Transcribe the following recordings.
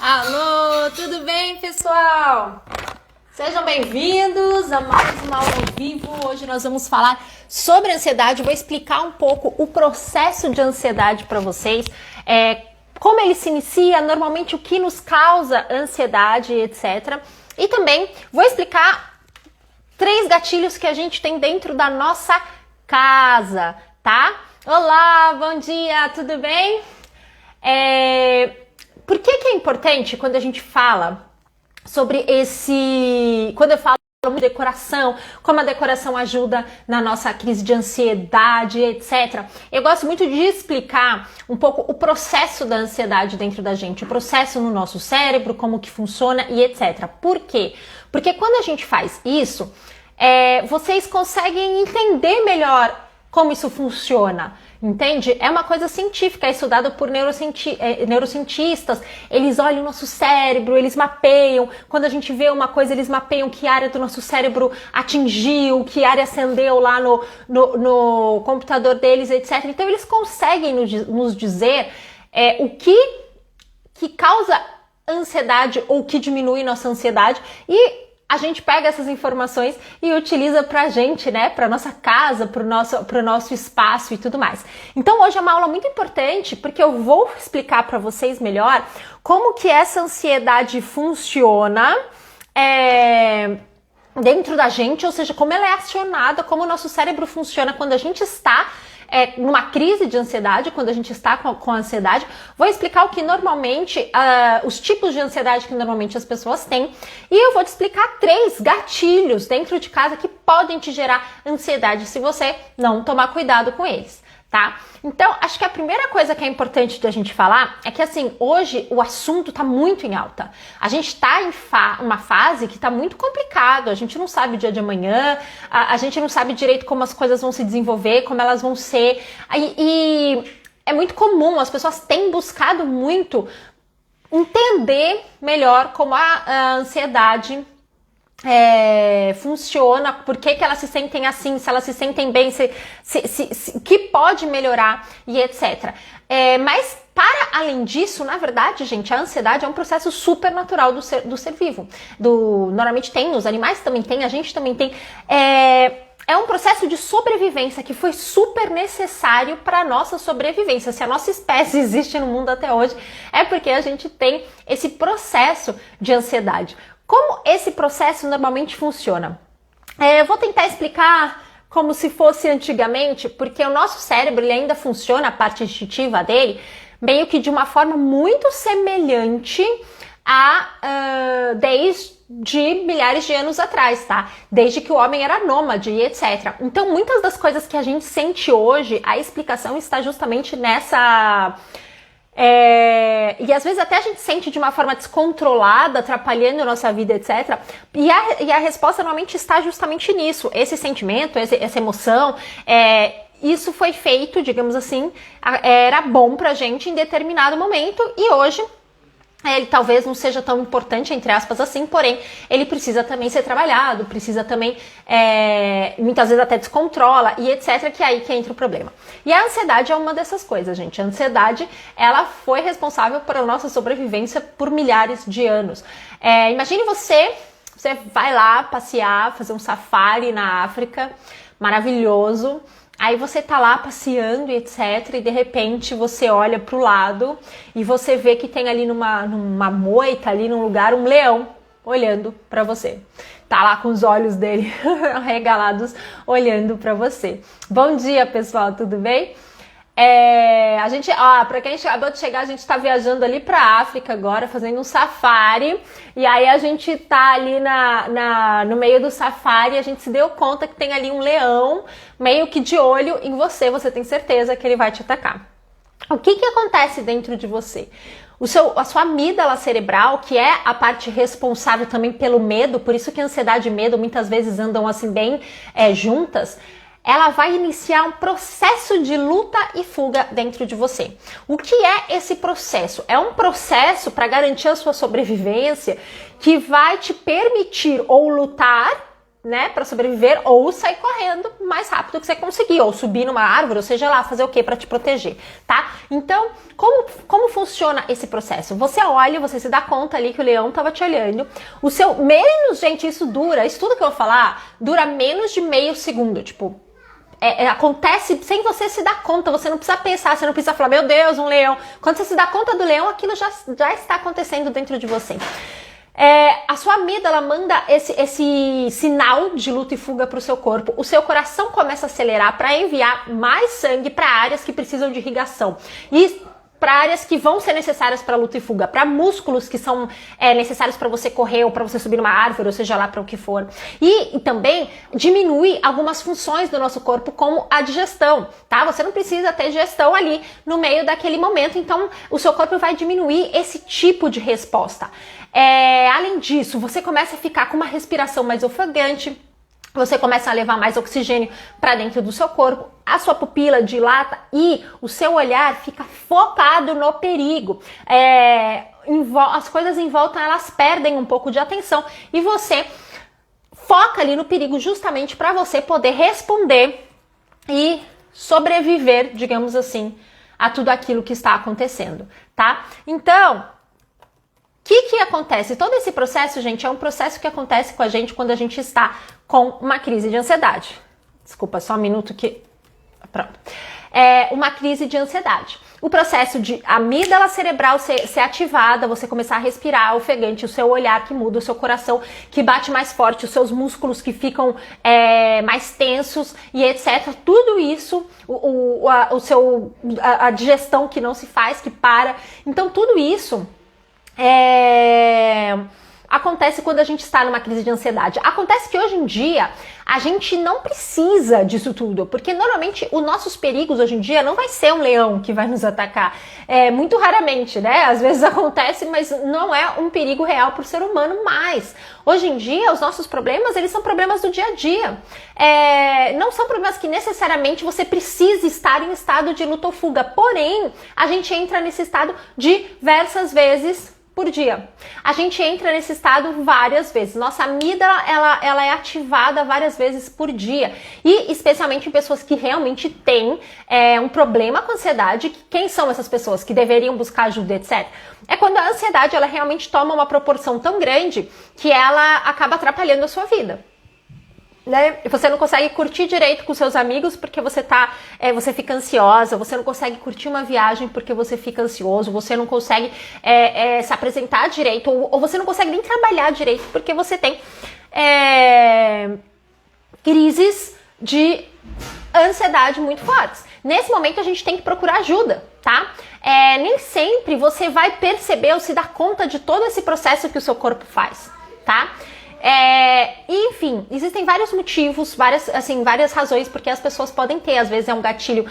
Alô, tudo bem, pessoal? Sejam bem-vindos a mais uma aula ao vivo. Hoje nós vamos falar sobre ansiedade. Eu vou explicar um pouco o processo de ansiedade para vocês, como ele se inicia, normalmente o que nos causa ansiedade, etc. E também vou explicar 3 gatilhos que a gente tem dentro da nossa casa, tá? Olá, bom dia, tudo bem? Por que é importante quando a gente fala sobre quando eu falo de decoração, como a decoração ajuda na nossa crise de ansiedade, etc. Eu gosto muito de explicar um pouco o processo da ansiedade dentro da gente, o processo no nosso cérebro, como que funciona e etc. Por quê? Porque quando a gente faz isso, vocês conseguem entender melhor como isso funciona. Entende? É uma coisa científica, é estudado por neurocientistas. Eles olham o nosso cérebro, eles mapeiam. Quando a gente vê uma coisa, eles mapeiam que área do nosso cérebro atingiu, que área acendeu lá no computador deles, etc. Então, eles conseguem nos dizer o que causa ansiedade ou o que diminui nossa ansiedade, e a gente pega essas informações e utiliza pra gente, né? Pra nossa casa, pro nosso espaço e tudo mais. Então hoje é uma aula muito importante porque eu vou explicar pra vocês melhor como que essa ansiedade funciona dentro da gente, ou seja, como ela é acionada, como o nosso cérebro funciona quando a gente está numa crise de ansiedade, quando a gente está com ansiedade. Vou explicar o que normalmente, os tipos de ansiedade que normalmente as pessoas têm, e eu vou te explicar 3 gatilhos dentro de casa que podem te gerar ansiedade se você não tomar cuidado com eles, tá? Então, acho que a primeira coisa que é importante de a gente falar é que, assim, hoje o assunto tá muito em alta. A gente tá em uma fase que tá muito complicado, a gente não sabe o dia de amanhã, a gente não sabe direito como as coisas vão se desenvolver, como elas vão ser, e é muito comum, as pessoas têm buscado muito entender melhor como a ansiedade funciona, por que elas se sentem assim, se elas se sentem bem, que pode melhorar e etc. Mas para além disso, na verdade, gente, a ansiedade é um processo super natural do ser vivo. Normalmente tem, os animais também tem, a gente também tem. É um processo de sobrevivência que foi super necessário para a nossa sobrevivência. Se a nossa espécie existe no mundo até hoje, é porque a gente tem esse processo de ansiedade. Como esse processo normalmente funciona? Eu vou tentar explicar como se fosse antigamente, porque o nosso cérebro ele ainda funciona, a parte instintiva dele, meio que de uma forma muito semelhante desde milhares de anos atrás, tá? Desde que o homem era nômade e etc. Então, muitas das coisas que a gente sente hoje, a explicação está justamente nessa... e às vezes até a gente sente de uma forma descontrolada, atrapalhando a nossa vida, etc. E a resposta normalmente está justamente nisso. Esse sentimento, essa emoção, isso foi feito, digamos assim, era bom pra gente em determinado momento, e hoje ele talvez não seja tão importante, entre aspas, assim, porém, ele precisa também ser trabalhado, precisa também, muitas vezes até descontrola e etc, que é aí que entra o problema. E a ansiedade é uma dessas coisas, gente. A ansiedade, ela foi responsável pela nossa sobrevivência por milhares de anos. Imagine você vai lá passear, fazer um safari na África, maravilhoso. Aí você tá lá passeando e etc, e de repente você olha pro lado e você vê que tem ali numa moita, ali num lugar, um leão olhando pra você. Tá lá com os olhos dele arregalados, olhando pra você. Bom dia, pessoal, tudo bem? Pra quem acabou de chegar, a gente tá viajando ali pra África agora, fazendo um safari, e aí a gente tá ali no meio do safari, a gente se deu conta que tem ali um leão, meio que de olho em você, você tem certeza que ele vai te atacar. O que acontece dentro de você? A sua amígdala cerebral, que é a parte responsável também pelo medo, por isso que ansiedade e medo muitas vezes andam assim bem juntas, ela vai iniciar um processo de luta e fuga dentro de você. O que é esse processo? É um processo para garantir a sua sobrevivência que vai te permitir ou lutar né, para sobreviver, ou sair correndo o mais rápido que você conseguir, ou subir numa árvore, ou seja lá, fazer o que para te proteger, tá? Então, como funciona esse processo? Você olha, você se dá conta ali que o leão tava te olhando, o seu, menos, gente, isso tudo que eu vou falar, dura menos de meio segundo, tipo, acontece sem você se dar conta, você não precisa pensar, você não precisa falar, meu Deus, um leão. Quando você se dá conta do leão, aquilo já está acontecendo dentro de você. A sua amígdala manda esse sinal de luta e fuga para o seu corpo. O seu coração começa a acelerar para enviar mais sangue para áreas que precisam de irrigação. E para áreas que vão ser necessárias para luta e fuga, para músculos que são necessários para você correr ou para você subir numa árvore, ou seja lá para o que for. E também diminui algumas funções do nosso corpo, como a digestão, tá? Você não precisa ter digestão ali no meio daquele momento, então o seu corpo vai diminuir esse tipo de resposta. Além disso, você começa a ficar com uma respiração mais ofegante, você começa a levar mais oxigênio para dentro do seu corpo, a sua pupila dilata e o seu olhar fica focado no perigo. As coisas em volta, elas perdem um pouco de atenção e você foca ali no perigo justamente para você poder responder e sobreviver, digamos assim, a tudo aquilo que está acontecendo, tá? Então, o que acontece? Todo esse processo, gente, é um processo que acontece com a gente quando a gente está com uma crise de ansiedade. Desculpa, só um minuto que... Pronto. Uma crise de ansiedade. O processo de amígdala cerebral ser ativada, você começar a respirar ofegante, o seu olhar que muda, o seu coração que bate mais forte, os seus músculos que ficam mais tensos e etc. Tudo isso, a digestão que não se faz, que para. Então, tudo isso... acontece quando a gente está numa crise de ansiedade. Acontece que hoje em dia a gente não precisa disso tudo, porque normalmente os nossos perigos hoje em dia não vai ser um leão que vai nos atacar. Muito raramente, né? Às vezes acontece, mas não é um perigo real para o ser humano mais. Hoje em dia, os nossos problemas, eles são problemas do dia a dia. Não são problemas que necessariamente você precisa estar em estado de luta ou fuga. Porém, a gente entra nesse estado diversas vezes por dia. A gente entra nesse estado várias vezes. Nossa amígdala, ela é ativada várias vezes por dia. E especialmente em pessoas que realmente têm um problema com ansiedade. Quem são essas pessoas que deveriam buscar ajuda, etc? É quando a ansiedade, ela realmente toma uma proporção tão grande que ela acaba atrapalhando a sua vida. Né? Você não consegue curtir direito com seus amigos porque você fica ansiosa, você não consegue curtir uma viagem porque você fica ansioso, você não consegue se apresentar direito, ou você não consegue nem trabalhar direito porque você tem crises de ansiedade muito fortes. Nesse momento a gente tem que procurar ajuda, tá? Nem sempre você vai perceber ou se dar conta de todo esse processo que o seu corpo faz, tá? Enfim, existem vários motivos, várias razões porque as pessoas podem ter. Às vezes é um gatilho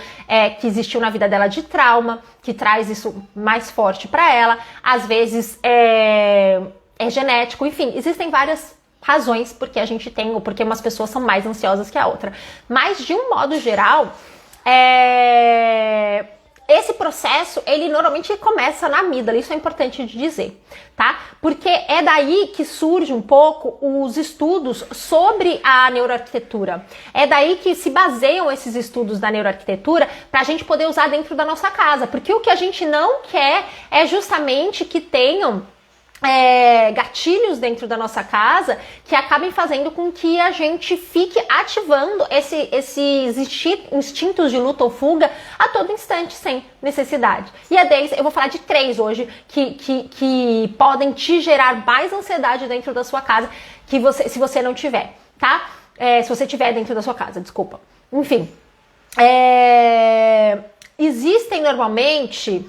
que existiu na vida dela de trauma, que traz isso mais forte para ela. Às vezes é genético, enfim, existem várias razões porque a gente tem, ou porque umas pessoas são mais ansiosas que a outra. Mas de um modo geral, esse processo, ele normalmente começa na amígdala, isso é importante de dizer, tá? Porque é daí que surge um pouco os estudos sobre a neuroarquitetura. É daí que se baseiam esses estudos da neuroarquitetura para a gente poder usar dentro da nossa casa. Porque o que a gente não quer é justamente que tenham gatilhos dentro da nossa casa que acabem fazendo com que a gente fique ativando esses instintos de luta ou fuga a todo instante, sem necessidade. E eu vou falar de 3 hoje que podem te gerar mais ansiedade dentro da sua casa se você não tiver, tá? Se você tiver dentro da sua casa, desculpa. Enfim, existem normalmente...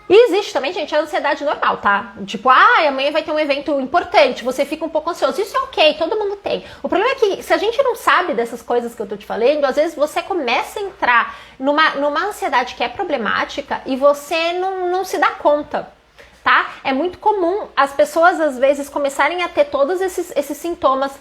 E existe também, gente, a ansiedade normal, tá? Tipo, amanhã vai ter um evento importante, você fica um pouco ansioso. Isso é ok, todo mundo tem. O problema é que se a gente não sabe dessas coisas que eu tô te falando, às vezes você começa a entrar numa ansiedade que é problemática e você não se dá conta, tá? É muito comum as pessoas, às vezes, começarem a ter todos esses sintomas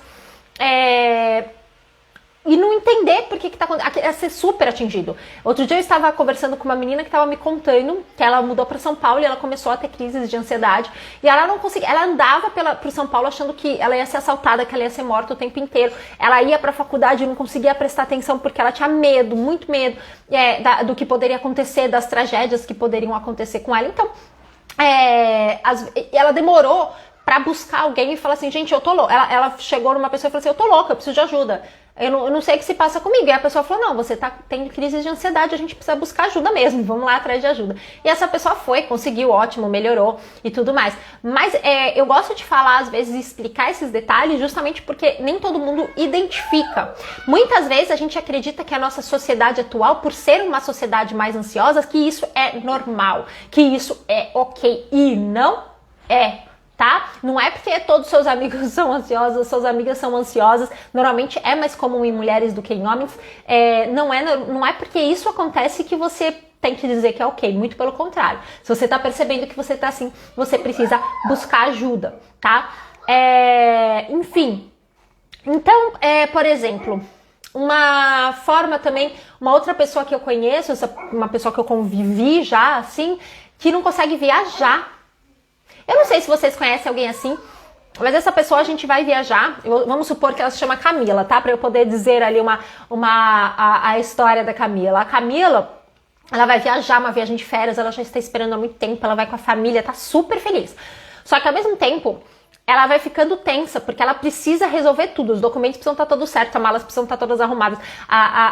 e não entender por que tá acontecendo, é ser super atingido. Outro dia eu estava conversando com uma menina que estava me contando que ela mudou para São Paulo e ela começou a ter crises de ansiedade e ela não conseguia, ela andava por São Paulo achando que ela ia ser assaltada, que ela ia ser morta o tempo inteiro. Ela ia para a faculdade e não conseguia prestar atenção porque ela tinha medo, muito medo do que poderia acontecer, das tragédias que poderiam acontecer com ela. Então, ela demorou pra buscar alguém e falar assim, gente, eu tô louca. Ela chegou numa pessoa e falou assim, eu tô louca, eu preciso de ajuda. Eu não sei o que se passa comigo. E a pessoa falou, não, você tem crise de ansiedade, a gente precisa buscar ajuda mesmo, vamos lá atrás de ajuda. E essa pessoa foi, conseguiu, ótimo, melhorou e tudo mais. Mas eu gosto de falar, às vezes, explicar esses detalhes justamente porque nem todo mundo identifica. Muitas vezes a gente acredita que a nossa sociedade atual, por ser uma sociedade mais ansiosa, que isso é normal, que isso é ok. E não é. Tá? Não é porque todos os seus amigos são ansiosos, suas amigas são ansiosas, normalmente é mais comum em mulheres do que em homens, não é porque isso acontece que você tem que dizer que é ok, muito pelo contrário. Se você tá percebendo que você tá assim, você precisa buscar ajuda, tá? Enfim, então, por exemplo, uma forma também, uma outra pessoa que eu conheço, uma pessoa que eu convivi já, assim, que não consegue viajar. Eu não sei se vocês conhecem alguém assim, mas essa pessoa a gente vai viajar, vamos supor que ela se chama Camila, tá? Pra eu poder dizer ali a história da Camila. A Camila, ela vai viajar, uma viagem de férias, ela já está esperando há muito tempo, ela vai com a família, tá super feliz. Só que ao mesmo tempo, ela vai ficando tensa, porque ela precisa resolver tudo. Os documentos precisam estar todos certos, as malas precisam estar todas arrumadas,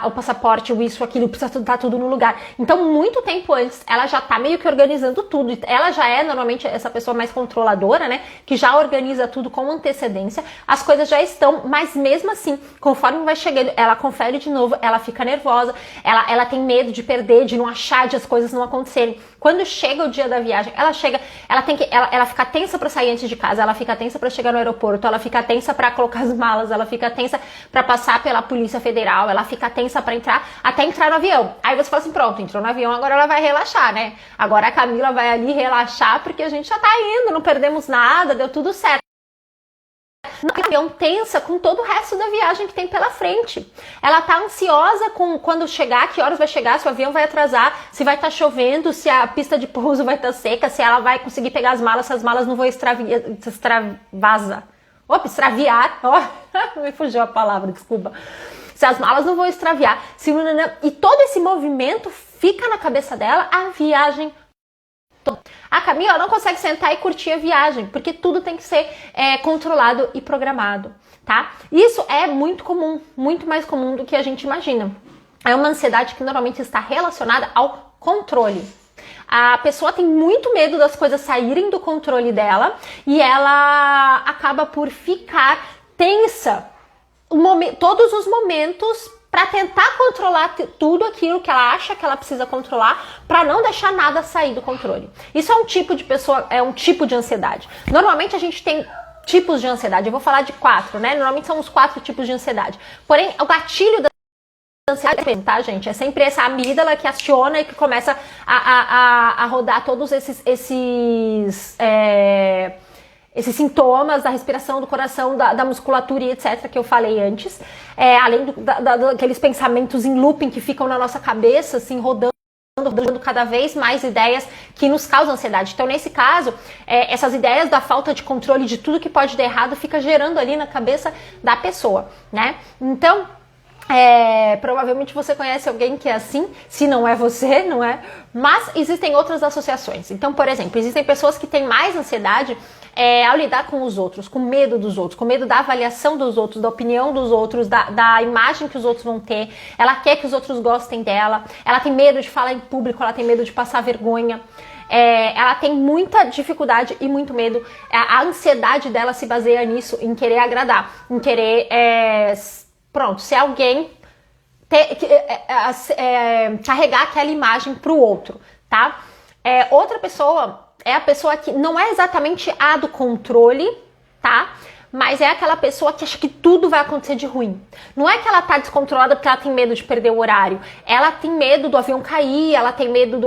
o passaporte, o isso, aquilo, precisa estar tudo no lugar. Então, muito tempo antes, ela já tá meio que organizando tudo. Ela já é, normalmente, essa pessoa mais controladora, né? Que já organiza tudo com antecedência. As coisas já estão, mas mesmo assim, conforme vai chegando, ela confere de novo, ela fica nervosa, ela tem medo de perder, de não achar, de as coisas não acontecerem. Quando chega o dia da viagem, ela fica tensa pra sair antes de casa, ela fica tensa pra chegar no aeroporto, ela fica tensa pra colocar as malas, ela fica tensa pra passar pela Polícia Federal, ela fica tensa pra até entrar no avião. Aí você fala assim, pronto, entrou no avião, agora ela vai relaxar, né? Agora a Camila vai ali relaxar porque a gente já tá indo, não perdemos nada, deu tudo certo. No avião tensa com todo o resto da viagem que tem pela frente. Ela tá ansiosa com quando chegar, que horas vai chegar, se o avião vai atrasar, se vai estar chovendo, se a pista de pouso vai estar seca, se ela vai conseguir pegar as malas, se as malas não vão extraviar. Me fugiu a palavra, desculpa. Se as malas não vão extraviar, e todo esse movimento fica na cabeça dela a viagem toda. A Camila não consegue sentar e curtir a viagem, porque tudo tem que ser controlado e programado, tá? Isso é muito comum, muito mais comum do que a gente imagina. É uma ansiedade que normalmente está relacionada ao controle. A pessoa tem muito medo das coisas saírem do controle dela e ela acaba por ficar tensa todos os momentos para tentar controlar tudo aquilo que ela acha que ela precisa controlar, para não deixar nada sair do controle. Isso é um tipo de pessoa, é um tipo de ansiedade. Normalmente a gente tem tipos de ansiedade, eu vou falar de 4, né? Normalmente são os 4 tipos de ansiedade. Porém, o gatilho da ansiedade, tá, gente? É sempre essa amígdala que aciona e que começa a rodar todos esses sintomas da respiração, do coração, da musculatura e etc. que eu falei antes. Além daqueles pensamentos em looping que ficam na nossa cabeça, assim, rodando cada vez mais ideias que nos causam ansiedade. Então, nesse caso, essas ideias da falta de controle de tudo que pode dar errado fica gerando ali na cabeça da pessoa, né? Então, provavelmente você conhece alguém que é assim, se não é você, não é? Mas existem outras associações. Então, por exemplo, existem pessoas que têm mais ansiedade ao lidar com os outros, com medo dos outros, com medo da avaliação dos outros, da opinião dos outros, da imagem que os outros vão ter. Ela quer que os outros gostem dela, ela tem medo de falar em público, ela tem medo de passar vergonha. Ela tem muita dificuldade e muito medo. A ansiedade dela se baseia nisso, em querer agradar, em querer... ser alguém carregar aquela imagem para o outro, tá? Outra pessoa é a pessoa que não é exatamente a do controle, tá? Mas é aquela pessoa que acha que tudo vai acontecer de ruim. Não é que ela tá descontrolada porque ela tem medo de perder o horário. Ela tem medo do avião cair, ela tem medo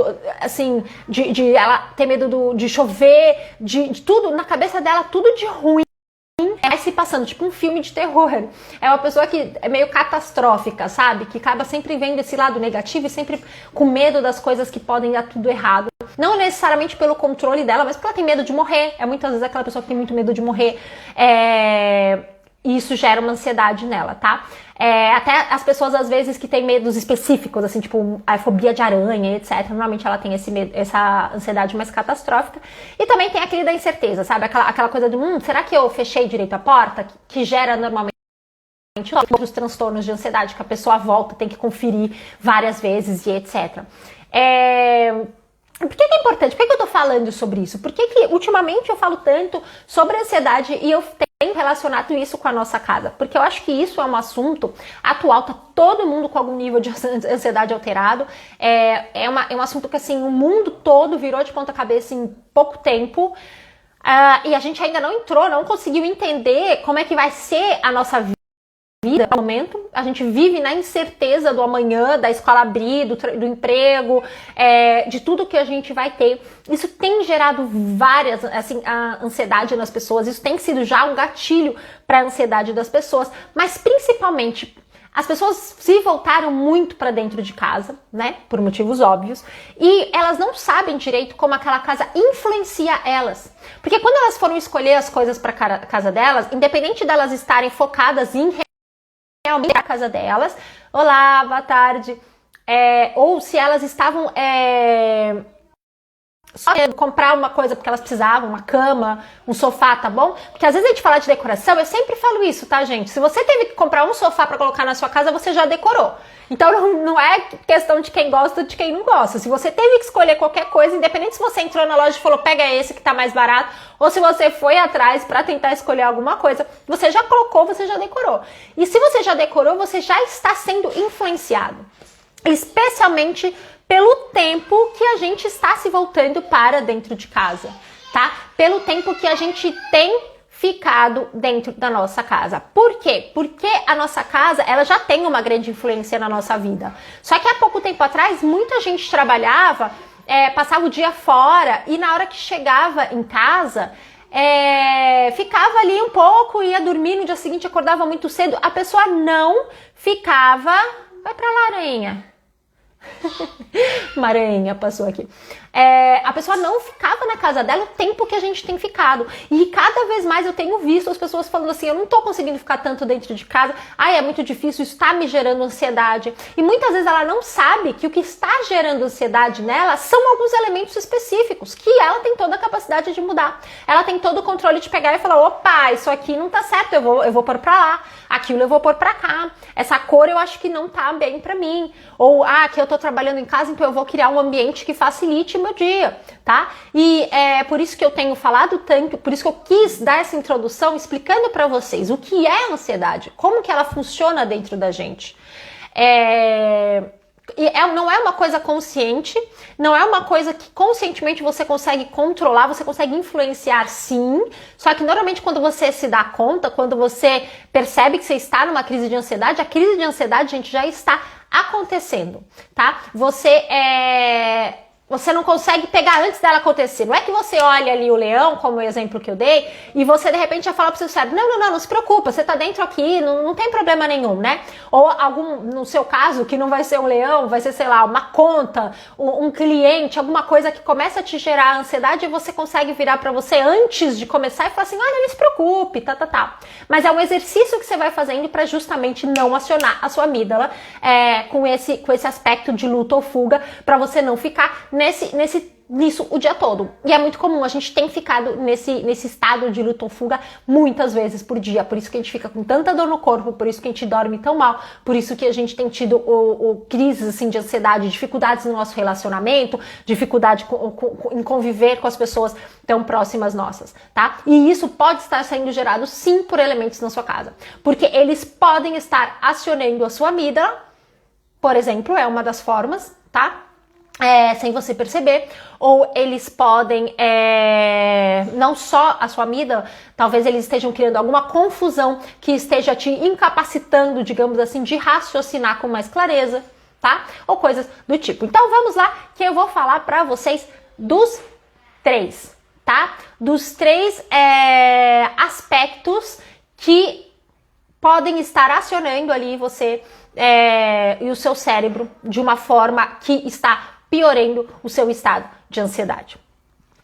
ela tem medo de chover, de tudo, na cabeça dela, tudo de ruim ruim vai se passando, tipo um filme de terror. É uma pessoa que é meio catastrófica, sabe? Que acaba sempre vendo esse lado negativo e sempre com medo das coisas que podem dar tudo errado. Não necessariamente pelo controle dela, mas porque ela tem medo de morrer. É muitas vezes aquela pessoa que tem muito medo de morrer. E isso gera uma ansiedade nela, tá? Até as pessoas, às vezes, que têm medos específicos, assim, tipo a fobia de aranha, etc. Normalmente ela tem esse medo, essa ansiedade mais catastrófica. E também tem aquele da incerteza, sabe? Aquela coisa do, será que eu fechei direito a porta? Que gera normalmente outros transtornos de ansiedade, que a pessoa volta, tem que conferir várias vezes e etc. Por que é importante? Por que eu tô falando sobre isso? Por que ultimamente eu falo tanto sobre ansiedade e eu tenho relacionado isso com a nossa casa? Porque eu acho que isso é um assunto atual, tá todo mundo com algum nível de ansiedade alterado. É um assunto que, assim, o mundo todo virou de ponta cabeça em pouco tempo. E a gente ainda não conseguiu entender como é que vai ser a nossa vida no momento. A gente vive na incerteza do amanhã, da escola abrir, do emprego, de tudo que a gente vai ter. Isso tem gerado várias, assim, a ansiedade nas pessoas. Isso tem sido já um gatilho para a ansiedade das pessoas, mas principalmente as pessoas se voltaram muito para dentro de casa, né, por motivos óbvios, e elas não sabem direito como aquela casa influencia elas. Porque quando elas foram escolher as coisas para a casa delas, independente delas estarem focadas em realmente a casa delas, olá, boa tarde, ou se elas estavam só comprar uma coisa porque elas precisavam, uma cama, um sofá, tá bom? Porque às vezes a gente fala de decoração, eu sempre falo isso, tá, gente? Se você teve que comprar um sofá pra colocar na sua casa, você já decorou. Então não é questão de quem gosta ou de quem não gosta. Se você teve que escolher qualquer coisa, independente se você entrou na loja e falou, pega esse que tá mais barato, ou se você foi atrás pra tentar escolher alguma coisa, você já colocou, você já decorou. E se você já decorou, você já está sendo influenciado. Especialmente pelo tempo que a gente está se voltando para dentro de casa, tá? Pelo tempo que a gente tem ficado dentro da nossa casa. Por quê? Porque a nossa casa, ela já tem uma grande influência na nossa vida. Só que há pouco tempo atrás, muita gente trabalhava, passava o dia fora e na hora que chegava em casa, ficava ali um pouco, ia dormir, no dia seguinte acordava muito cedo. A pessoa não ficava... Vai pra lá, aranha. Uma aranha passou aqui. A pessoa não ficava na casa dela o tempo que a gente tem ficado. E cada vez mais eu tenho visto as pessoas falando assim, eu não tô conseguindo ficar tanto dentro de casa, é muito difícil, isso tá me gerando ansiedade. E muitas vezes ela não sabe que o que está gerando ansiedade nela são alguns elementos específicos, que ela tem toda a capacidade de mudar. Ela tem todo o controle de pegar e falar, opa, isso aqui não tá certo, eu vou pôr pra lá, aquilo eu vou pôr pra cá, essa cor eu acho que não tá bem pra mim. Ou, que eu tô trabalhando em casa, então eu vou criar um ambiente que facilite o meu dia, tá? E é por isso que eu tenho falado tanto, por isso que eu quis dar essa introdução explicando pra vocês o que é a ansiedade, como que ela funciona dentro da gente. Não é uma coisa consciente, não é uma coisa que conscientemente você consegue controlar, você consegue influenciar sim, só que normalmente quando você se dá conta, quando você percebe que você está numa crise de ansiedade, a crise de ansiedade, gente, já está acontecendo, tá? Você não consegue pegar antes dela acontecer. Não é que você olha ali o leão, como o exemplo que eu dei, e você de repente já fala pro seu cérebro, não se preocupa, você tá dentro aqui, não tem problema nenhum, né? Ou no seu caso, que não vai ser um leão, vai ser, sei lá, uma conta, um cliente, alguma coisa que começa a te gerar ansiedade e você consegue virar pra você antes de começar e falar assim, olha, não se preocupe, tá. Mas é um exercício que você vai fazendo pra justamente não acionar a sua amígdala com esse aspecto de luta ou fuga, pra você não ficar nisso o dia todo. E é muito comum, a gente tem ficado nesse estado de luta ou fuga muitas vezes por dia, por isso que a gente fica com tanta dor no corpo, por isso que a gente dorme tão mal, por isso que a gente tem tido crises assim, de ansiedade, dificuldades no nosso relacionamento, dificuldade em conviver com as pessoas tão próximas nossas, tá? E isso pode estar sendo gerado sim por elementos na sua casa, porque eles podem estar acionando a sua amígdala, por exemplo, é uma das formas, tá? Sem você perceber, ou eles podem, não só a sua amígdala, talvez eles estejam criando alguma confusão que esteja te incapacitando, digamos assim, de raciocinar com mais clareza, tá? Ou coisas do tipo. Então vamos lá, que eu vou falar pra vocês dos 3 tá? Dos 3 aspectos que podem estar acionando ali você e o seu cérebro de uma forma que está piorando o seu estado de ansiedade.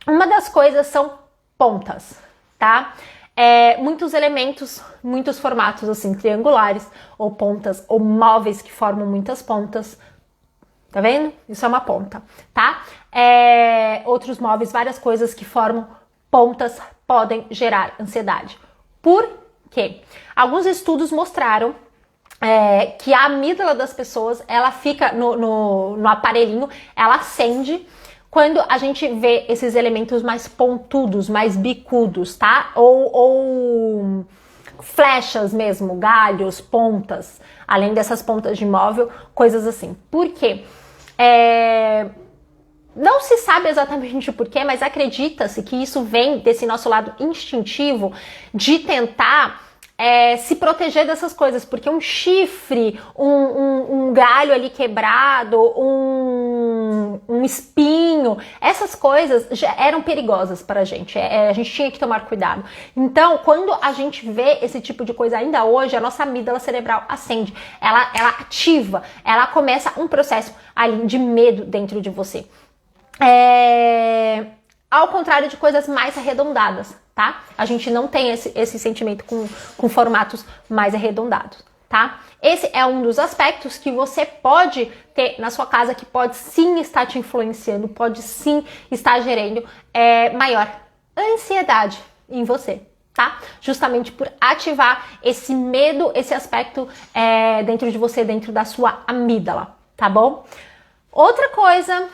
Uma das coisas são pontas, tá? Muitos elementos, muitos formatos assim, triangulares, ou pontas, ou móveis que formam muitas pontas. Tá vendo? Isso é uma ponta, tá? Outros móveis, várias coisas que formam pontas podem gerar ansiedade. Por quê? Alguns estudos mostraram que a amígdala das pessoas, ela fica no aparelhinho, ela acende quando a gente vê esses elementos mais pontudos, mais bicudos, tá? Ou flechas mesmo, galhos, pontas, além dessas pontas de móvel, coisas assim. Por quê? Não se sabe exatamente o porquê, mas acredita-se que isso vem desse nosso lado instintivo de tentar se proteger dessas coisas, porque um chifre, um galho ali quebrado, um espinho, essas coisas já eram perigosas pra gente, a gente tinha que tomar cuidado. Então, quando a gente vê esse tipo de coisa ainda hoje, a nossa amígdala cerebral acende, ela ativa, ela começa um processo ali de medo dentro de você. Ao contrário de coisas mais arredondadas, tá? A gente não tem esse sentimento com formatos mais arredondados, tá? Esse é um dos aspectos que você pode ter na sua casa, que pode sim estar te influenciando, pode sim estar gerando maior ansiedade em você, tá? Justamente por ativar esse medo, esse aspecto dentro de você, dentro da sua amígdala, tá bom? Outra coisa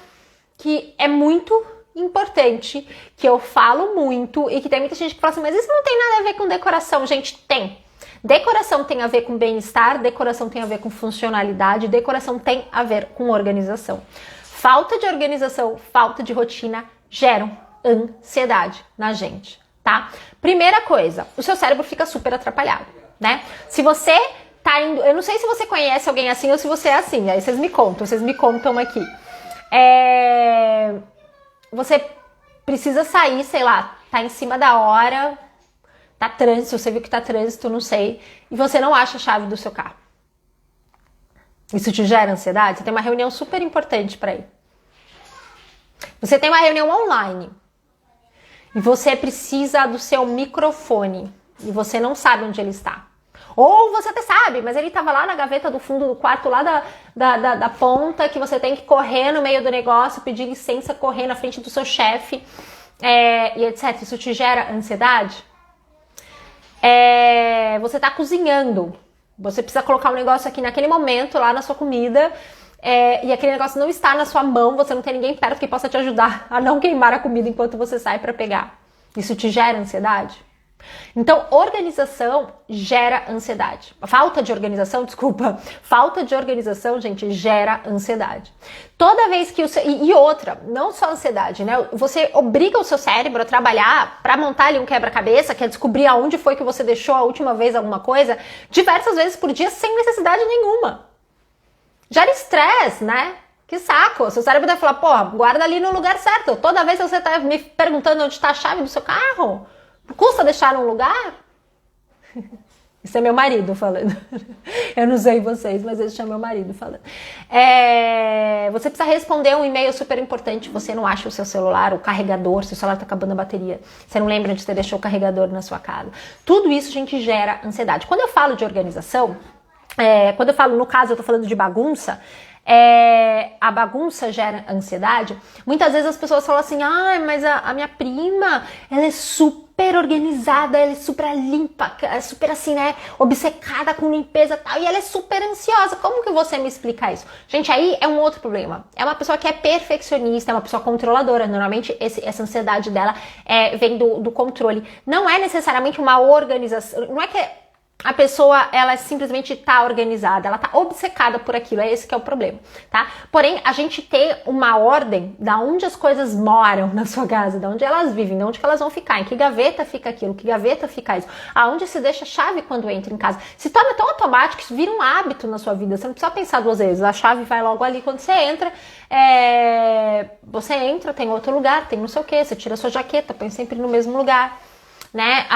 que é muito importante, que eu falo muito e que tem muita gente que fala assim, mas isso não tem nada a ver com decoração. Gente, tem. Decoração tem a ver com bem-estar, decoração tem a ver com funcionalidade, decoração tem a ver com organização. Falta de organização, falta de rotina geram ansiedade na gente, tá? Primeira coisa, o seu cérebro fica super atrapalhado, né? Se você tá indo, eu não sei se você conhece alguém assim ou se você é assim, aí vocês me contam aqui. Você precisa sair, sei lá, tá em cima da hora, tá trânsito, você viu que tá trânsito, não sei, e você não acha a chave do seu carro. Isso te gera ansiedade? Você tem uma reunião super importante para ir. Você tem uma reunião online e você precisa do seu microfone e você não sabe onde ele está. Ou você até sabe, mas ele estava lá na gaveta do fundo do quarto, lá da ponta, que você tem que correr no meio do negócio, pedir licença, correr na frente do seu chefe, e etc. Isso te gera ansiedade? Você está cozinhando, você precisa colocar um negócio aqui naquele momento, lá na sua comida, e aquele negócio não está na sua mão, você não tem ninguém perto que possa te ajudar a não queimar a comida enquanto você sai para pegar. Isso te gera ansiedade? Então, organização gera ansiedade. Falta de organização, gente, gera ansiedade. Toda vez que e outra, não só ansiedade, né? Você obriga o seu cérebro a trabalhar para montar ali um quebra-cabeça, que é descobrir aonde foi que você deixou a última vez alguma coisa, diversas vezes por dia, sem necessidade nenhuma. Gera estresse, né? Que saco. O seu cérebro deve falar, porra, guarda ali no lugar certo. Toda vez que você tá me perguntando onde está a chave do seu carro, custa deixar num lugar? Isso é meu marido falando. Eu não sei vocês, mas esse é meu marido falando. Você precisa responder um e-mail super importante. Você não acha o seu celular, o carregador, seu celular tá acabando a bateria. Você não lembra onde você deixou o carregador na sua casa. Tudo isso, gente, gera ansiedade. Quando eu falo de organização, quando eu falo, no caso, eu tô falando de bagunça, a bagunça gera ansiedade. Muitas vezes as pessoas falam assim, mas a minha prima, ela é super organizada, ela é super limpa, é super assim, né, obcecada com limpeza e tal, e ela é super ansiosa. Como que você me explica isso? Gente, aí é um outro problema. É uma pessoa que é perfeccionista, é uma pessoa controladora. Normalmente essa ansiedade dela vem do controle. Não é necessariamente uma organização, não é que a pessoa, ela simplesmente tá organizada, ela tá obcecada por aquilo, é esse que é o problema, tá? Porém, a gente ter uma ordem da onde as coisas moram na sua casa, da onde elas vivem, de onde que elas vão ficar, em que gaveta fica aquilo, que gaveta fica isso, aonde se deixa a chave quando entra em casa, se torna tão automático, isso vira um hábito na sua vida, você não precisa pensar duas vezes, a chave vai logo ali quando você entra, tem outro lugar, tem não sei o que, você tira a sua jaqueta, põe sempre no mesmo lugar, né?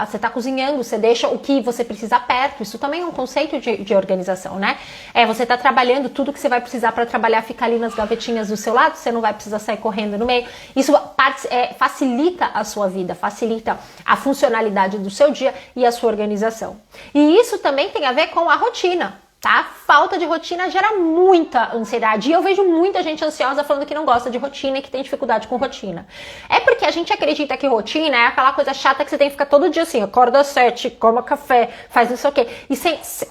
Você tá cozinhando, você deixa o que você precisa perto, isso também é um conceito de organização, né? Você tá trabalhando, tudo que você vai precisar para trabalhar fica ali nas gavetinhas do seu lado, você não vai precisar sair correndo no meio, isso facilita a sua vida, facilita a funcionalidade do seu dia e a sua organização. E isso também tem a ver com a rotina, tá? Falta de rotina gera muita ansiedade e eu vejo muita gente ansiosa falando que não gosta de rotina e que tem dificuldade com rotina. É porque a gente acredita que rotina é aquela coisa chata que você tem que ficar todo dia assim, acorda às 7, coma café, faz não sei o quê, e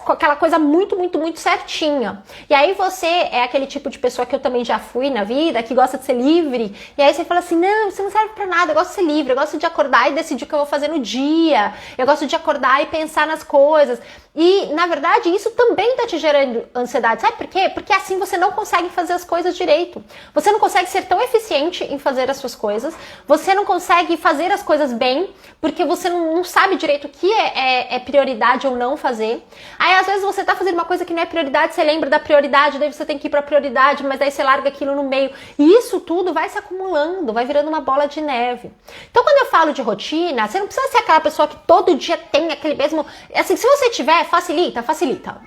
aquela coisa muito, muito, muito certinha. E aí você é aquele tipo de pessoa que eu também já fui na vida, que gosta de ser livre, e aí você fala assim, não, isso não serve pra nada, eu gosto de ser livre, eu gosto de acordar e decidir o que eu vou fazer no dia, eu gosto de acordar e pensar nas coisas. E, na verdade, isso também tá te gerando ansiedade. Sabe por quê? Porque assim você não consegue fazer as coisas direito. Você não consegue ser tão eficiente em fazer as suas coisas. Você não consegue fazer as coisas bem, porque você não sabe direito o que é prioridade ou não fazer. Aí, às vezes, você tá fazendo uma coisa que não é prioridade, você lembra da prioridade, daí você tem que ir pra prioridade, mas daí você larga aquilo no meio. E isso tudo vai se acumulando, vai virando uma bola de neve. Então, quando eu falo de rotina, você não precisa ser aquela pessoa que todo dia tem aquele mesmo... Assim, se você tiver, facilita.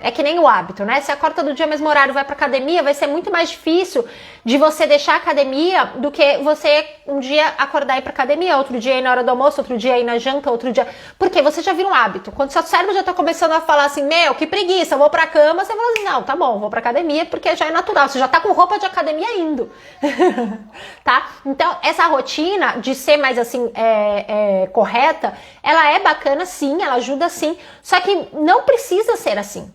É que nem o hábito, né? Você acorda todo dia, mesmo horário, vai pra academia, vai ser muito mais difícil de você deixar a academia do que você um dia acordar e ir pra academia, outro dia ir na hora do almoço, outro dia ir na janta, outro dia... Porque você já vira um hábito. Quando seu cérebro já tá começando a falar assim, meu, que preguiça, eu vou pra cama, você fala assim, não, tá bom, vou pra academia, porque já é natural, você já tá com roupa de academia indo. Tá? Então, essa rotina de ser mais assim, correta, ela é bacana sim, ela ajuda sim, só que não precisa ser assim.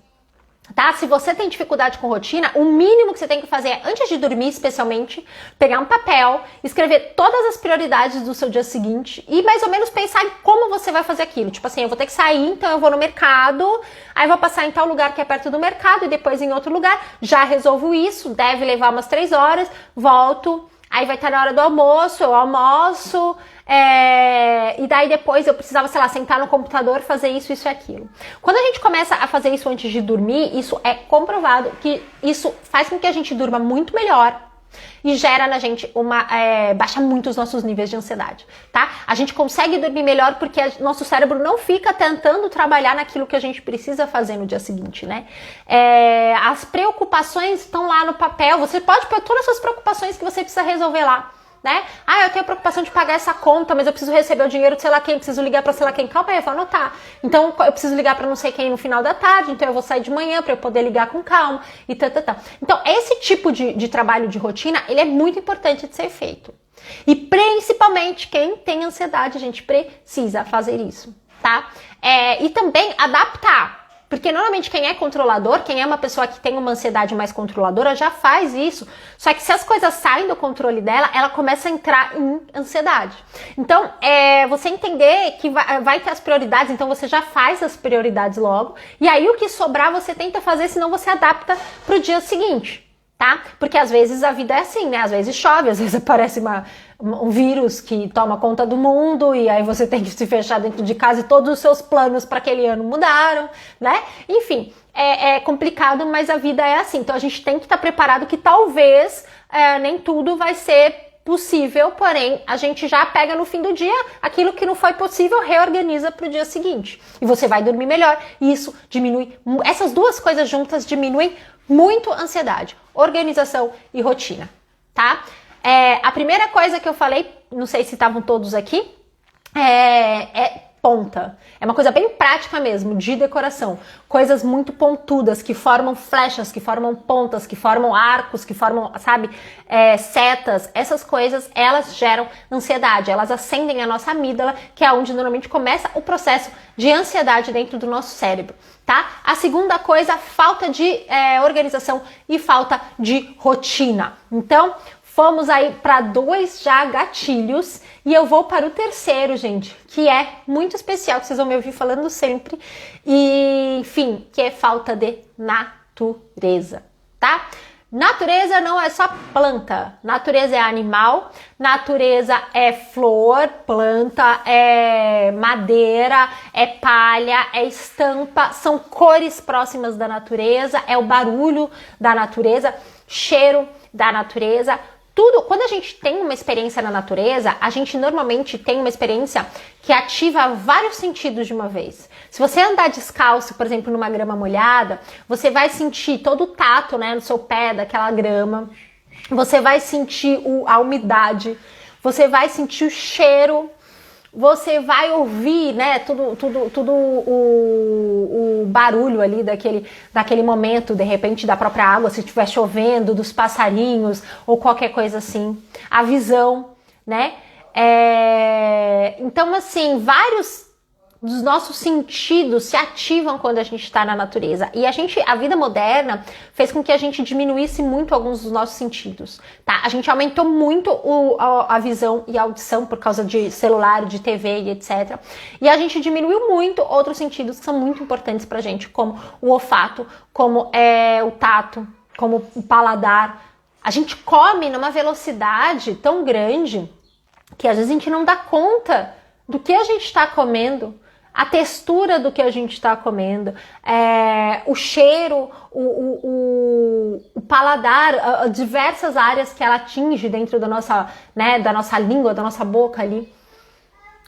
Tá? Se você tem dificuldade com rotina, o mínimo que você tem que fazer é, antes de dormir especialmente, pegar um papel, escrever todas as prioridades do seu dia seguinte e mais ou menos pensar em como você vai fazer aquilo. Tipo assim, eu vou ter que sair, então eu vou no mercado, aí vou passar em tal lugar que é perto do mercado e depois em outro lugar, já resolvo isso, deve levar umas 3 horas, volto, aí vai estar na hora do almoço, eu almoço... e daí depois eu precisava, sei lá, sentar no computador, fazer isso e aquilo. Quando a gente começa a fazer isso antes de dormir, isso é comprovado que isso faz com que a gente durma muito melhor e gera na gente baixa muito os nossos níveis de ansiedade, tá? A gente consegue dormir melhor porque nosso cérebro não fica tentando trabalhar naquilo que a gente precisa fazer no dia seguinte, né? As preocupações estão lá no papel, você pode pôr todas as suas preocupações que você precisa resolver lá. Né? Eu tenho a preocupação de pagar essa conta, mas eu preciso receber o dinheiro de sei lá quem, preciso ligar pra sei lá quem. Calma aí, eu vou anotar. Então, eu preciso ligar pra não sei quem no final da tarde, então eu vou sair de manhã pra eu poder ligar com calma e tá. Então, esse tipo de trabalho de rotina, ele é muito importante de ser feito. E principalmente quem tem ansiedade, a gente precisa fazer isso, tá? E também adaptar. Porque normalmente quem é controlador, quem é uma pessoa que tem uma ansiedade mais controladora, já faz isso. Só que se as coisas saem do controle dela, ela começa a entrar em ansiedade. Então, você entender que vai ter as prioridades, então você já faz as prioridades logo. E aí o que sobrar você tenta fazer, senão você adapta pro dia seguinte. Tá? Porque às vezes a vida é assim, né? Às vezes chove, às vezes aparece um vírus que toma conta do mundo e aí você tem que se fechar dentro de casa e todos os seus planos para aquele ano mudaram, né? Enfim, é complicado, mas a vida é assim. Então a gente tem que estar preparado que talvez nem tudo vai ser possível, porém a gente já pega no fim do dia aquilo que não foi possível, reorganiza para o dia seguinte. E você vai dormir melhor e isso diminui, essas duas coisas juntas diminuem muito a ansiedade, organização e rotina, tá? A primeira coisa que eu falei, não sei se estavam todos aqui, é ponta. É uma coisa bem prática mesmo, de decoração. Coisas muito pontudas, que formam flechas, que formam pontas, que formam arcos, que formam, sabe, setas. Essas coisas, elas geram ansiedade. Elas acendem a nossa amígdala, que é onde normalmente começa o processo de ansiedade dentro do nosso cérebro, tá? A segunda coisa, falta de organização e falta de rotina. Então, Fomos aí para 2 já gatilhos e eu vou para o terceiro, gente, que é muito especial, que vocês vão me ouvir falando sempre. E, enfim, que é falta de natureza, tá? Natureza não é só planta, natureza é animal, natureza é flor, planta, é madeira, é palha, é estampa, são cores próximas da natureza, é o barulho da natureza, cheiro da natureza. Tudo, quando a gente tem uma experiência na natureza, a gente normalmente tem uma experiência que ativa vários sentidos de uma vez. Se você andar descalço, por exemplo, numa grama molhada, você vai sentir todo o tato, né, no seu pé daquela grama. Você vai sentir a umidade, você vai sentir o cheiro, você vai ouvir, né, tudo o barulho ali daquele momento, de repente, da própria água, se estiver chovendo, dos passarinhos ou qualquer coisa assim. A visão, né? Então, assim, vários dos nossos sentidos se ativam quando a gente está na natureza. E a vida moderna fez com que a gente diminuísse muito alguns dos nossos sentidos, tá? A gente aumentou muito a visão e a audição por causa de celular, de TV e etc. E a gente diminuiu muito outros sentidos que são muito importantes pra gente, como o olfato, como o tato, como o paladar. A gente come numa velocidade tão grande que às vezes a gente não dá conta do que a gente está comendo, a textura do que a gente está comendo, o cheiro, o paladar, diversas áreas que ela atinge dentro da nossa língua, da nossa boca ali.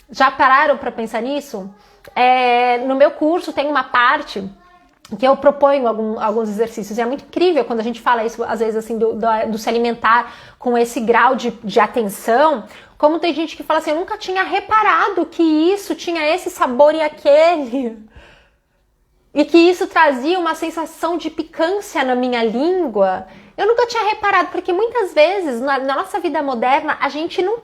Já pararam para pensar nisso? No meu curso tem uma parte que eu proponho alguns exercícios, e é muito incrível quando a gente fala isso, às vezes, assim, do se alimentar com esse grau de atenção, como tem gente que fala assim, eu nunca tinha reparado que isso tinha esse sabor e aquele, e que isso trazia uma sensação de picância na minha língua. Eu nunca tinha reparado, porque muitas vezes, na nossa vida moderna, a gente não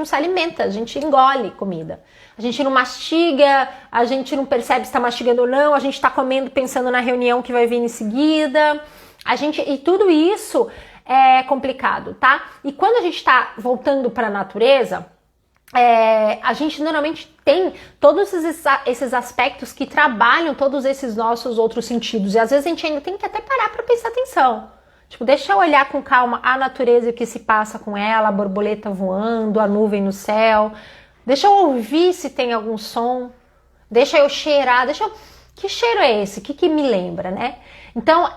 se alimenta, a gente engole comida. A gente não mastiga, a gente não percebe se está mastigando ou não, a gente está comendo pensando na reunião que vai vir em seguida. E tudo isso é complicado, tá? E quando a gente está voltando para a natureza, a gente normalmente tem todos esses aspectos que trabalham todos esses nossos outros sentidos. E às vezes a gente ainda tem que até parar para prestar atenção. Tipo, deixa eu olhar com calma a natureza e o que se passa com ela, a borboleta voando, a nuvem no céu. Deixa eu ouvir se tem algum som. Deixa eu cheirar. Que cheiro é esse? O que me lembra, né? Então,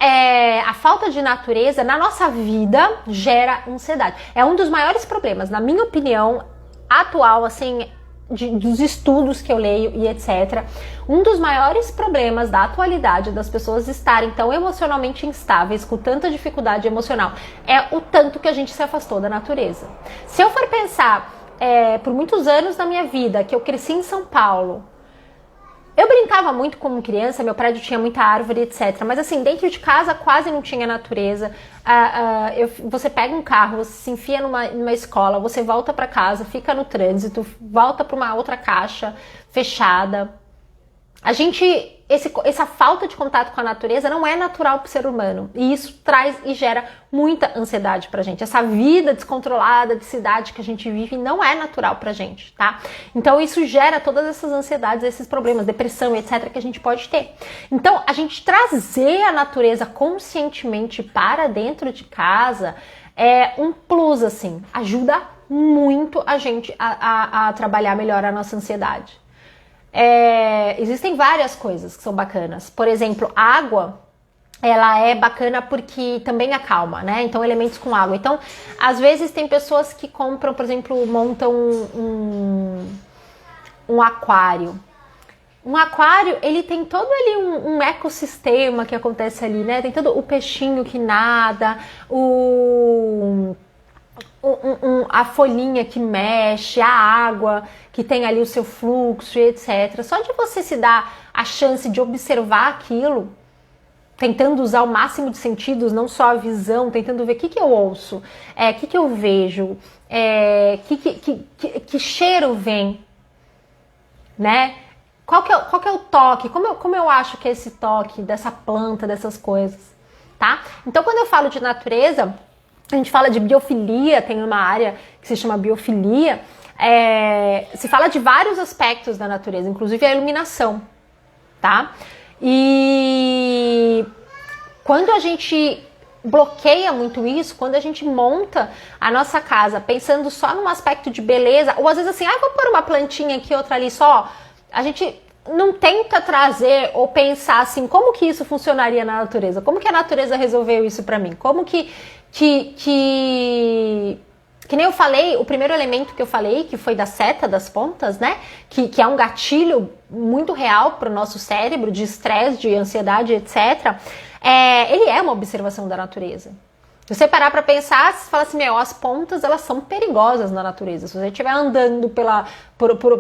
a falta de natureza na nossa vida gera ansiedade. É um dos maiores problemas, na minha opinião, atual, assim, dos estudos que eu leio e etc. Um dos maiores problemas da atualidade das pessoas estarem tão emocionalmente instáveis, com tanta dificuldade emocional, é o tanto que a gente se afastou da natureza. Se eu for pensar por muitos anos da minha vida, que eu cresci em São Paulo, eu brincava muito como criança, meu prédio tinha muita árvore, etc. Mas assim, dentro de casa quase não tinha natureza. Você pega um carro, você se enfia numa escola, você volta para casa, fica no trânsito, volta para uma outra caixa fechada. Essa falta de contato com a natureza não é natural para o ser humano. E isso traz e gera muita ansiedade pra gente. Essa vida descontrolada de cidade que a gente vive não é natural pra gente, tá? Então isso gera todas essas ansiedades, esses problemas, depressão, etc, que a gente pode ter. Então a gente trazer a natureza conscientemente para dentro de casa é um plus, assim. Ajuda muito a gente a trabalhar melhor a nossa ansiedade. Existem várias coisas que são bacanas. Por exemplo, a água, ela é bacana porque também acalma, né? Então, elementos com água. Então, às vezes tem pessoas que compram, por exemplo, montam um aquário. Um aquário, ele tem todo ali um ecossistema que acontece ali, né? Tem todo o peixinho que nada, a folhinha que mexe, a água que tem ali o seu fluxo e etc. Só de você se dar a chance de observar aquilo, tentando usar o máximo de sentidos, não só a visão, tentando ver o que eu ouço, o que eu vejo, que cheiro vem, né? Qual que é o toque? Como eu acho que é esse toque dessa planta, dessas coisas, tá? Então, quando eu falo de natureza, A gente fala de biofilia, tem uma área que se chama biofilia, se fala de vários aspectos da natureza, inclusive a iluminação, tá? E quando a gente bloqueia muito isso, quando a gente monta a nossa casa pensando só num aspecto de beleza, ou às vezes assim, vou pôr uma plantinha aqui, outra ali só, a gente não tenta trazer ou pensar assim, como que isso funcionaria na natureza? Como que a natureza resolveu isso pra mim? Como que nem eu falei, o primeiro elemento que eu falei, que foi da seta das pontas, né? Que é um gatilho muito real para o nosso cérebro, de estresse, de ansiedade, etc. Ele é uma observação da natureza. Se você parar para pensar, você fala assim, as pontas, elas são perigosas na natureza. Se você estiver andando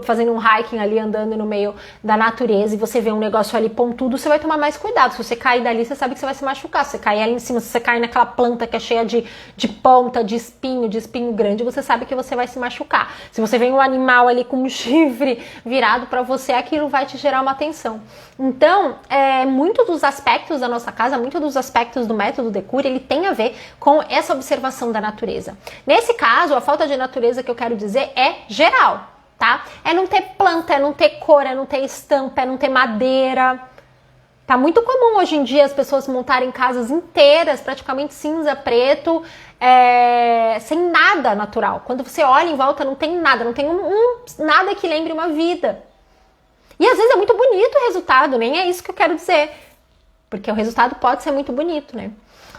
fazendo um hiking ali, andando no meio da natureza e você vê um negócio ali pontudo, você vai tomar mais cuidado. Se você cair dali, você sabe que você vai se machucar. Se você cair ali em cima, se você cair naquela planta que é cheia de ponta, de espinho grande, você sabe que você vai se machucar. Se você vê um animal ali com um chifre virado para você, aquilo vai te gerar uma tensão. Então, muitos dos aspectos da nossa casa, muitos dos aspectos do método de cura, ele tem a ver com essa observação da natureza. Nesse caso, a falta de natureza que eu quero dizer é geral, tá? É não ter planta, é não ter cor, é não ter estampa, é não ter madeira. Tá muito comum hoje em dia as pessoas montarem casas inteiras, praticamente cinza, preto, sem nada natural. Quando você olha em volta, não tem nada, não tem nada que lembre uma vida. E às vezes é muito bonito o resultado, nem é isso que eu quero dizer. Porque o resultado pode ser muito bonito, né?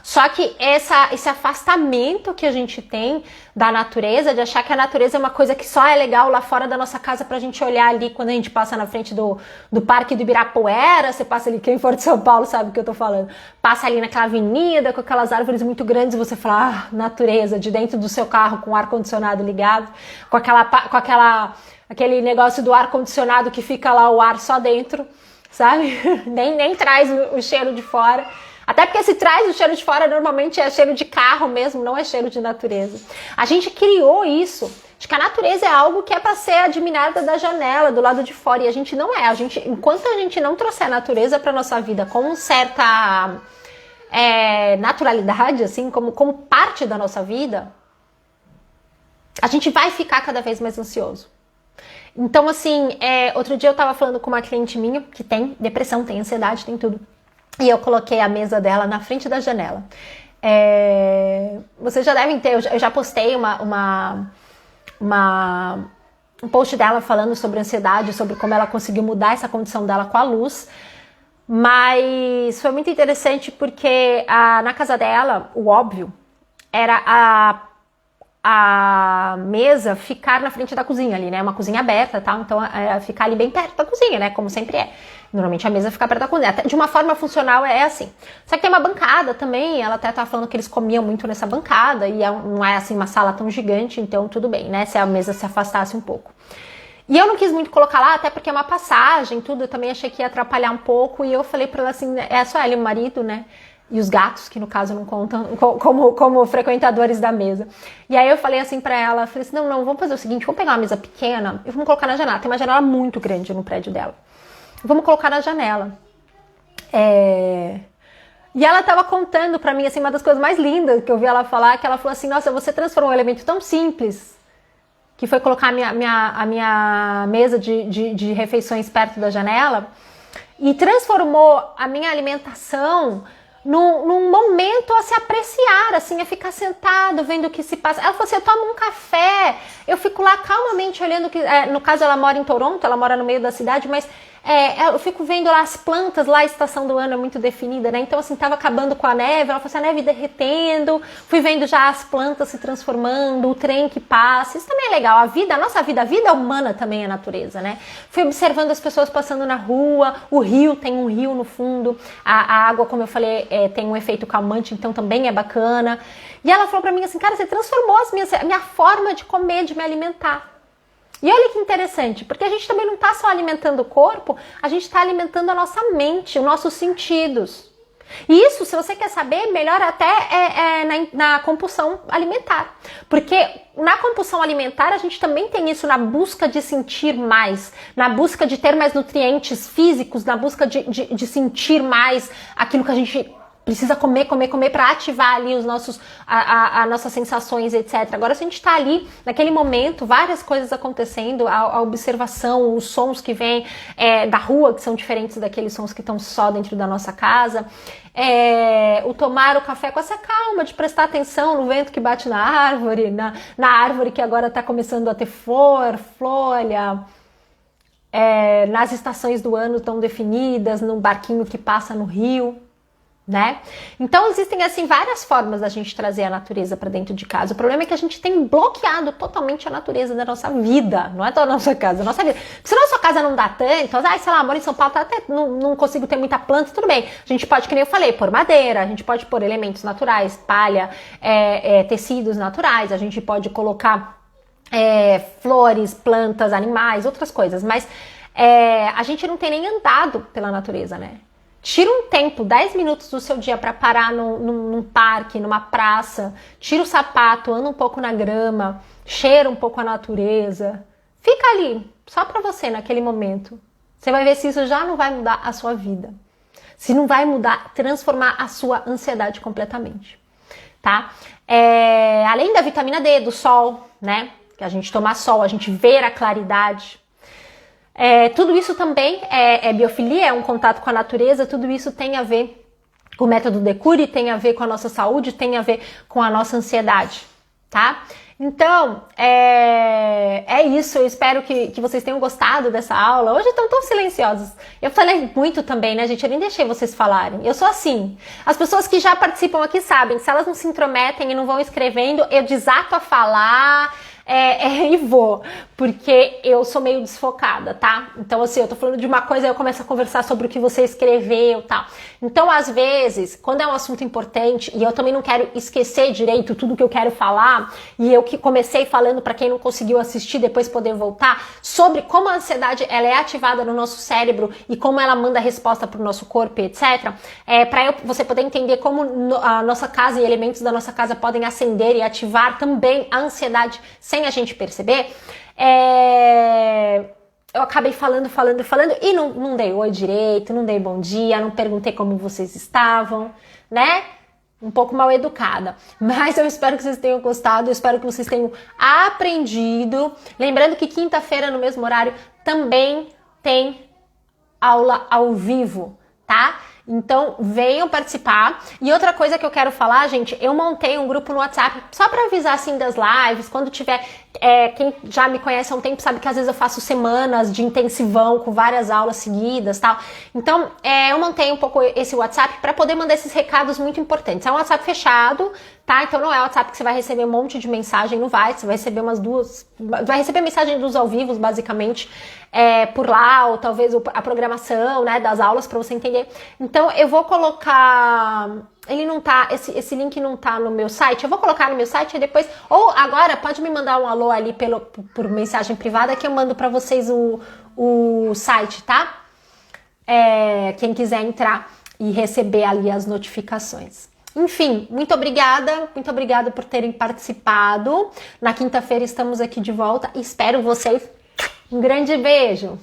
Só que esse afastamento que a gente tem da natureza, de achar que a natureza é uma coisa que só é legal lá fora da nossa casa pra gente olhar ali quando a gente passa na frente do Parque do Ibirapuera, você passa ali, quem for de São Paulo sabe o que eu tô falando, passa ali naquela avenida com aquelas árvores muito grandes e você fala, natureza, de dentro do seu carro com o ar-condicionado ligado, com aquele negócio do ar-condicionado que fica lá o ar só dentro, sabe? nem traz o cheiro de fora. Até porque se traz o cheiro de fora, normalmente é cheiro de carro mesmo, não é cheiro de natureza. A gente criou isso, de que a natureza é algo que é para ser admirada da janela, do lado de fora, e a gente não é. Enquanto a gente não trouxer a natureza para nossa vida com certa naturalidade, assim, como parte da nossa vida, a gente vai ficar cada vez mais ansioso. Então, assim, outro dia eu tava falando com uma cliente minha que tem depressão, tem ansiedade, tem tudo. E eu coloquei a mesa dela na frente da janela. Vocês já devem ter, eu já postei um post dela falando sobre ansiedade, sobre como ela conseguiu mudar essa condição dela com a luz. Mas foi muito interessante porque na casa dela, o óbvio era a mesa ficar na frente da cozinha ali, né? Uma cozinha aberta, tá? Então, ficar ali bem perto da cozinha, né? Como sempre é. Normalmente a mesa fica perto da cozinha. Até de uma forma funcional é assim. Só que tem uma bancada também, ela até tava falando que eles comiam muito nessa bancada e não é assim uma sala tão gigante, então tudo bem, né? Se a mesa se afastasse um pouco. E eu não quis muito colocar lá, até porque é uma passagem, tudo, eu também achei que ia atrapalhar um pouco, e eu falei pra ela assim, é só ela e o marido, né? E os gatos, que no caso não contam como frequentadores da mesa. E aí eu falei assim pra ela, falei assim, não, vamos fazer o seguinte, vamos pegar uma mesa pequena e vamos colocar na janela. Tem uma janela muito grande no prédio dela. Vamos colocar na janela. E ela tava contando pra mim, assim, uma das coisas mais lindas que eu vi ela falar, que ela falou assim, nossa, você transformou um elemento tão simples, que foi colocar a minha mesa de refeições perto da janela, e transformou a minha alimentação num momento a se apreciar, assim, a ficar sentado, vendo o que se passa. Ela falou assim, eu tomo um café, eu fico lá calmamente olhando, no caso ela mora em Toronto, ela mora no meio da cidade, mas eu fico vendo lá as plantas, lá a estação do ano é muito definida, né? Então, assim, tava acabando com a neve, ela falou assim, a neve derretendo, fui vendo já as plantas se transformando, o trem que passa, isso também é legal, a nossa vida, a vida humana também é natureza, né? Fui observando as pessoas passando na rua, o rio, tem um rio no fundo, a água, como eu falei, tem um efeito calmante, então também é bacana. E ela falou pra mim assim, cara, você transformou a minha forma de comer, de me alimentar. E olha que interessante, porque a gente também não está só alimentando o corpo, a gente está alimentando a nossa mente, os nossos sentidos. E isso, se você quer saber, melhor até na compulsão alimentar. Porque na compulsão alimentar a gente também tem isso na busca de sentir mais, na busca de ter mais nutrientes físicos, na busca de sentir mais aquilo que a gente precisa comer para ativar ali os nossos, as nossas sensações, etc. Agora, se a gente tá ali, naquele momento, várias coisas acontecendo, a observação, os sons que vêm da rua, que são diferentes daqueles sons que estão só dentro da nossa casa, o tomar o café com essa calma, de prestar atenção no vento que bate na árvore, na árvore que agora tá começando a ter folha, nas estações do ano tão definidas, no barquinho que passa no rio, né? Então existem assim várias formas da gente trazer a natureza para dentro de casa. O problema é que a gente tem bloqueado totalmente a natureza da nossa vida, não é da nossa casa, da nossa vida. Porque se a nossa casa não dá tanto, sei lá, moro em São Paulo, até não consigo ter muita planta, tudo bem. A gente pode, que nem eu falei, pôr madeira, a gente pode pôr elementos naturais, palha, tecidos naturais, a gente pode colocar flores, plantas, animais, outras coisas, mas a gente não tem nem andado pela natureza, né? Tira um tempo, 10 minutos do seu dia para parar num parque, numa praça, tira o sapato, anda um pouco na grama, cheira um pouco a natureza, fica ali, só para você naquele momento. Você vai ver se isso já não vai mudar a sua vida, se não vai mudar, transformar a sua ansiedade completamente, tá? Além da vitamina D, do sol, né? Que a gente tomar sol, a gente ver a claridade. Tudo isso também é biofilia, é um contato com a natureza, tudo isso tem a ver com o método Decure, tem a ver com a nossa saúde, tem a ver com a nossa ansiedade, tá? Então, é isso, eu espero que vocês tenham gostado dessa aula. Hoje estão tão silenciosos. Eu falei muito também, né, gente? Eu nem deixei vocês falarem. Eu sou assim. As pessoas que já participam aqui sabem, se elas não se intrometem e não vão escrevendo, eu desato a falar... e vou, porque eu sou meio desfocada, tá? Então, assim, eu tô falando de uma coisa e eu começo a conversar sobre o que você escreveu e tal. Então, às vezes, quando é um assunto importante, e eu também não quero esquecer direito tudo que eu quero falar, e eu que comecei falando para quem não conseguiu assistir, depois poder voltar, sobre como a ansiedade ela é ativada no nosso cérebro e como ela manda resposta pro nosso corpo, etc. Para você poder entender como a nossa casa e elementos da nossa casa podem acender e ativar também a ansiedade sem a gente perceber, eu acabei falando e não dei oi direito, não dei bom dia, não perguntei como vocês estavam, né? Um pouco mal educada, mas eu espero que vocês tenham gostado, eu espero que vocês tenham aprendido. Lembrando que quinta-feira, no mesmo horário, também tem aula ao vivo, tá? Então, venham participar. E outra coisa que eu quero falar, gente, eu montei um grupo no WhatsApp só pra avisar, assim, das lives. Quando tiver... quem já me conhece há um tempo sabe que às vezes eu faço semanas de intensivão com várias aulas seguidas e tal. Então, eu montei um pouco esse WhatsApp pra poder mandar esses recados muito importantes. É um WhatsApp fechado, tá? Então, não é o WhatsApp que você vai receber um monte de mensagem, não vai. Você vai receber umas duas... Vai receber mensagem dos ao vivo, basicamente, por lá, ou talvez a programação, né, das aulas pra você entender. Então, eu vou colocar... Ele não tá, esse link não tá no meu site, eu vou colocar no meu site e depois, ou agora pode me mandar um alô ali por mensagem privada que eu mando pra vocês o site, tá? Quem quiser entrar e receber ali as notificações. Enfim, muito obrigada por terem participado. Na quinta-feira estamos aqui de volta, espero vocês. Um grande beijo!